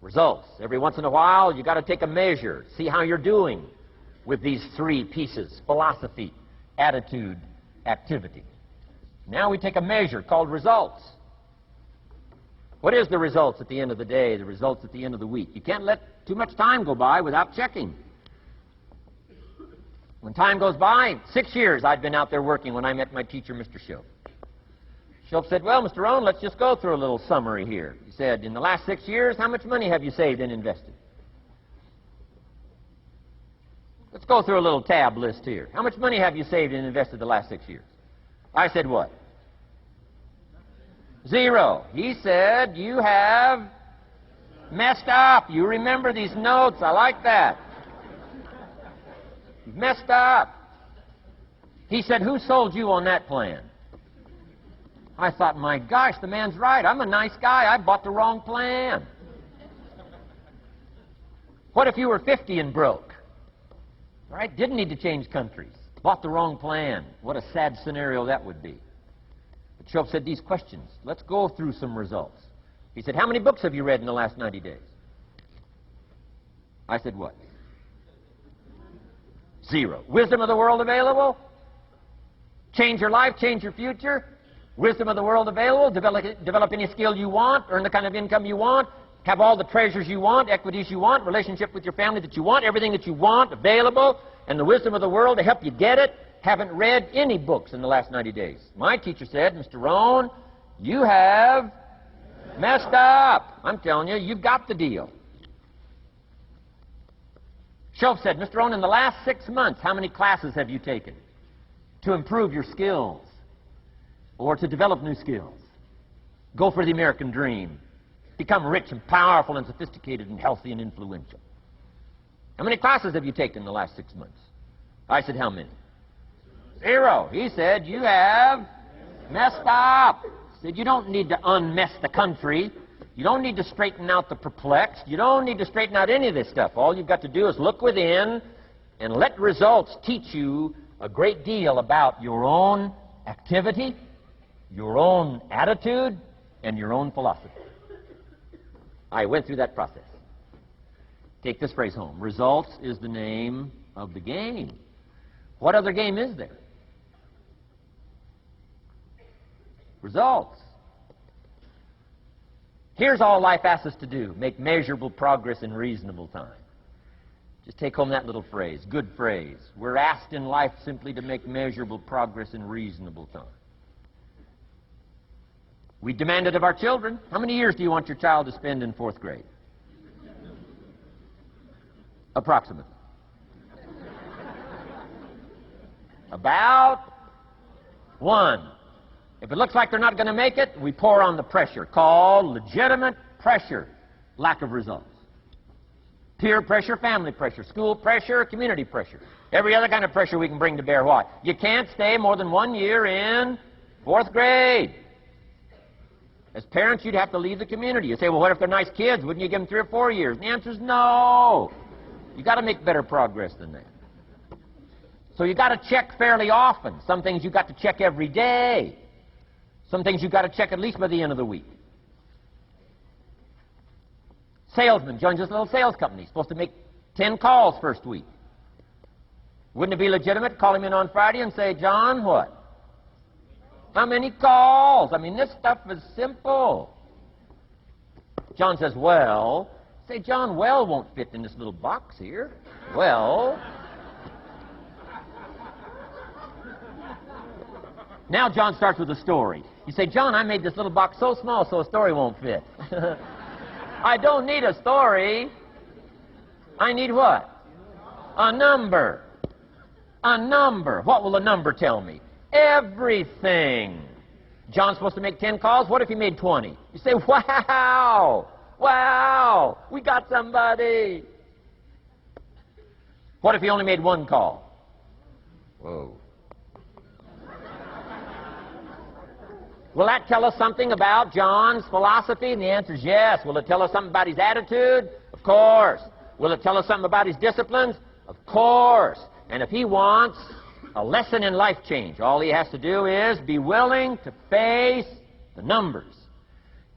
Results. Every once in a while, you got to take a measure, see how you're doing with these three pieces: philosophy, attitude, activity. Now we take a measure called results. What is the results at the end of the day, the results at the end of the week? You can't let too much time go by without checking. When time goes by, 6 years I'd been out there working when I met my teacher, Mr. Shope. Shope said, well, Mr. Rohn, let's just go through a little summary here. He said, in the last 6 years, how much money have you saved and invested? Let's go through a little tab list here. How much money have you saved and invested the last 6 years? I said, what? 0. He said, you have messed up. You remember these notes. I like that. You've messed up. He said, who sold you on that plan? I thought, my gosh, the man's right. I'm a nice guy. I bought the wrong plan. What if you were 50 and broke? Right? Didn't need to change countries. Bought the wrong plan. What a sad scenario that would be. But Shope said these questions. Let's go through some results. He said, how many books have you read in the last 90 days? I said, what? 0. Wisdom of the world available? Change your life, change your future? Wisdom of the world available? Develop any skill you want, earn the kind of income you want, have all the treasures you want, equities you want, relationship with your family that you want, everything that you want available, and the wisdom of the world to help you get it. Haven't read any books in the last 90 days. My teacher said, Mr. Rohn, you have messed up. I'm telling you, you've got the deal. Shope said, Mr. Rohn, in the last 6 months, how many classes have you taken to improve your skills or to develop new skills? Go for the American dream. Become rich and powerful and sophisticated and healthy and influential. How many classes have you taken in the last 6 months? I said, how many? 0. He said, you have messed up. He said, you don't need to unmess the country. You don't need to straighten out the perplexed. You don't need to straighten out any of this stuff. All you've got to do is look within and let results teach you a great deal about your own activity, your own attitude, and your own philosophy. I went through that process. Take this phrase home. Results is the name of the game. What other game is there? Results. Here's all life asks us to do: make measurable progress in reasonable time. Just take home that little phrase. Good phrase. We're asked in life simply to make measurable progress in reasonable time. We demand it of our children. How many years do you want your child to spend in 4th grade? Approximately. About 1. If it looks like they're not going to make it, we pour on the pressure, called legitimate pressure, lack of results. Peer pressure, family pressure, school pressure, community pressure. Every other kind of pressure we can bring to bear. What? You can't stay more than 1 year in 4th grade. As parents, you'd have to leave the community. You say, well, what if they're nice kids? Wouldn't you give them 3 or 4 years? And the answer is no. You've got to make better progress than that. So you've got to check fairly often. Some things you've got to check every day. Some things you've got to check at least by the end of the week. Salesman joins this little sales company. He's supposed to make 10 calls first week. Wouldn't it be legitimate to call him in on Friday and say, John, what? How many calls? I mean, this stuff is simple. John says, well. Say, John, well won't fit in this little box here. Well. Now John starts with a story. You say, John, I made this little box so small so a story won't fit. I don't need a story. I need what? A number. A number. What will a number tell me? Everything. John's supposed to make 10 calls. What if he made 20? You say, wow. Wow. We got somebody. What if he only made 1 call? Whoa. Will that tell us something about John's philosophy? And the answer is yes. Will it tell us something about his attitude? Of course. Will it tell us something about his disciplines? Of course. And if he wants a lesson in life change, all he has to do is be willing to face the numbers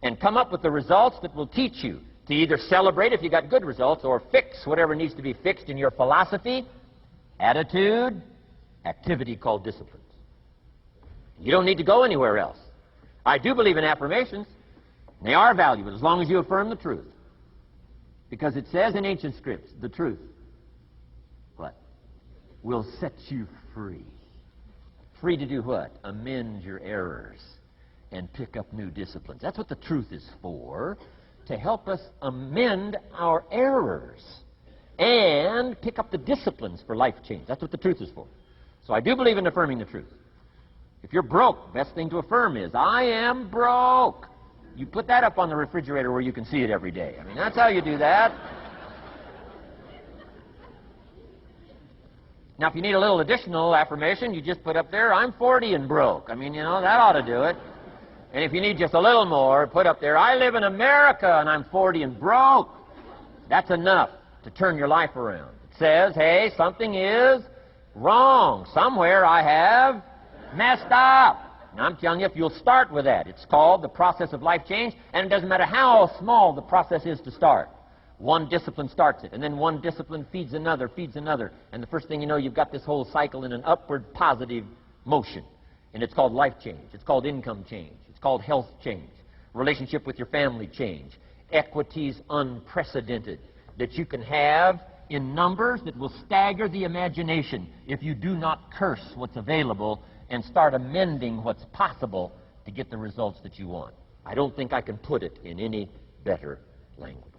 and come up with the results that will teach you to either celebrate if you got good results or fix whatever needs to be fixed in your philosophy, attitude, activity called disciplines. You don't need to go anywhere else. I do believe in affirmations. They are valuable as long as you affirm the truth. Because it says in ancient scripts, the truth, what? Will set you free. Free to do what? Amend your errors and pick up new disciplines. That's what the truth is for, to help us amend our errors and pick up the disciplines for life change. That's what the truth is for. So I do believe in affirming the truth. If you're broke, best thing to affirm is, I am broke. You put that up on the refrigerator where you can see it every day. I mean, that's how you do that. Now, if you need a little additional affirmation, you just put up there, I'm 40 and broke. I mean, you know, that ought to do it. And if you need just a little more, put up there, I live in America and I'm 40 and broke. That's enough to turn your life around. It says, hey, something is wrong. Somewhere I have messed up. And I'm telling you, if you'll start with that, it's called the process of life change, and it doesn't matter how small the process is to start. One discipline starts it, and then one discipline feeds another, and the first thing you know, you've got this whole cycle in an upward positive motion. And it's called life change. It's called income change. It's called health change. Relationship with your family change. Equities unprecedented that you can have in numbers that will stagger the imagination if you do not curse what's available and start amending what's possible to get the results that you want. I don't think I can put it in any better language.